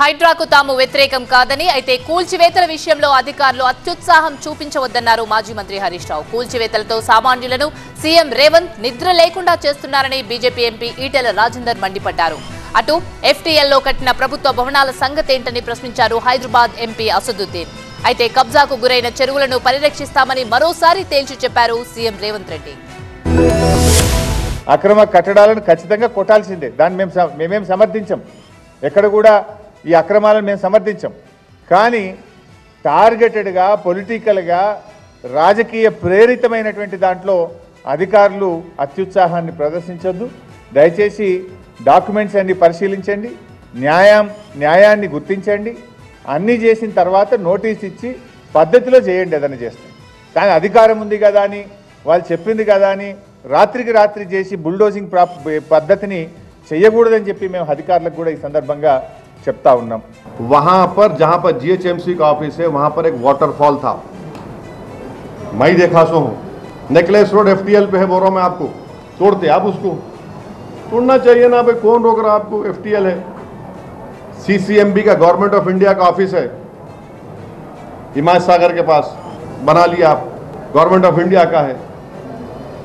హైడ్రాకు తాము వ్యతిరేకం కాదని, అయితే కూల్చివేతల విషయంలో అధికారులు అత్యుత్సాహం చూపించవద్దన్నారు మాజీ మంత్రి హరీష్ రావు. కూల్చివేతలతో సామాన్యులను సీఎం రేవంత్ నిద్ర లేకుండా చేస్తున్నారని బీజేపీ ఎంపీ ఈటెల రాజేందర్ మండిపడ్డారు. అటు ఎఫ్టీఎల్లో కట్టిన ప్రభుత్వ భవనాల సంగతేంటని ప్రశ్నించారు హైదరాబాద్ ఎంపీ అసదుద్దీన్. అయితే కబ్జాకు గురైన చెరువులను పరిరక్షిస్తామని మరోసారి తేల్చి చెప్పారు సీఎం రేవంత్ రెడ్డి. అక్రమ కట్టడాలను ఖచ్చితంగా కొట్టాల్సిందే, దాన్ని మేమేం సమర్థించం, ఎక్కడ కూడా ఈ అక్రమాలను మేము సమర్థించాం. కానీ టార్గెటెడ్గా పొలిటికల్గా రాజకీయ ప్రేరితమైనటువంటి దాంట్లో అధికారులు అత్యుత్సాహాన్ని ప్రదర్శించొద్దు. దయచేసి డాక్యుమెంట్స్ అన్ని పరిశీలించండి, న్యాయాన్ని గుర్తించండి, అన్నీ చేసిన తర్వాత నోటీస్ ఇచ్చి పద్ధతిలో చేయండి ఏదైనా చేస్తే. కానీ అధికారం ఉంది కదా అని, వాళ్ళు చెప్పింది కదా అని రాత్రికి రాత్రి చేసి బుల్డోజింగ్ పద్ధతిని చేయకూడదని చెప్పి మేము అధికారులకు కూడా ఈ సందర్భంగా చెప్తా ఉన్నాం. वहां पर जहां पर जीएचएमसी का ऑफिस है वहां पर एक वाटरफॉल था, मैं ही देखा सो हूं. नेकलेस रोड एफटीएल पे है, बोल रहा हूं मैं आपको, तोड़ते आप उसको, तोड़ना चाहिए ना भाई, कौन रोक रहा आपको? एफटीएल है, सीसीएमबी का गवर्नमेंट ऑफ इंडिया का ऑफिस है हिमायत सागर के पास, बना लिया आप, गवर्नमेंट ऑफ इंडिया का है.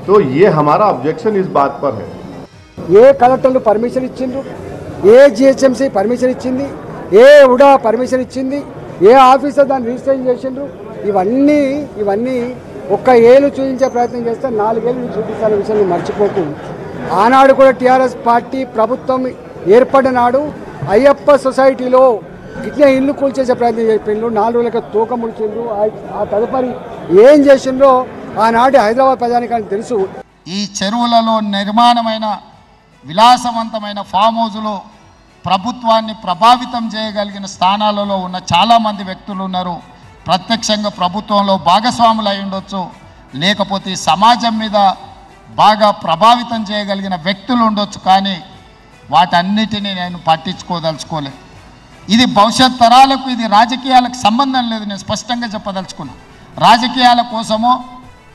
तो ये हमारा ऑब्जेक्शन इस बात पर है. ये कलेक्टर परमिशन इచ్చిండ్రు, ఏ జిహెచ్ఎంసీ పర్మిషన్ ఇచ్చింది, ఏ ఉడా పర్మిషన్ ఇచ్చింది, ఏ ఆఫీసర్ దాన్ని రిజిస్ట్రేషన్ చేసిండ్రు, ఇవన్నీ ఒక్క ఏళ్ళు చూపించే ప్రయత్నం చేస్తే 4 ఏళ్ళు చూపిస్తారనే విషయాన్ని మర్చిపోకు. ఆనాడు కూడా టీఆర్ఎస్ పార్టీ ప్రభుత్వం ఏర్పడిన నాడు అయ్యప్ప సొసైటీలో ఇట్లా ఇల్లు కూల్చేసే ప్రయత్నం చేసిండ్రు, 4 రోజులకు తూక ముడిచిండ్రు. ఆ తదుపరి ఏం చేసిండ్రో ఆనాటి హైదరాబాద్ ప్రజానికానికి తెలుసు. ఈ చెరువులలో నిర్మాణమైన విలాసవంతమైన ఫామ్ హౌజులు ప్రభుత్వాన్ని ప్రభావితం చేయగలిగిన స్థానాలలో ఉన్న చాలామంది వ్యక్తులు ఉన్నారు. ప్రత్యక్షంగా ప్రభుత్వంలో భాగస్వాములు అయి ఉండొచ్చు, లేకపోతే సమాజం మీద బాగా ప్రభావితం చేయగలిగిన వ్యక్తులు ఉండొచ్చు. కానీ వాటన్నిటినీ నేను పట్టించుకోదలుచుకోలేదు. ఇది భవిష్యత్ తరాలకు, ఇది రాజకీయాలకు సంబంధం లేదు. నేను స్పష్టంగా చెప్పదలుచుకున్నా. రాజకీయాల కోసమో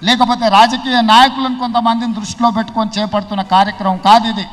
లేకపోతే రాజకీయ నాయకులను కొంతమందిని దృష్టిలో పెట్టుకొని చేపడుతున్న కార్యక్రమం కాదు ఇది.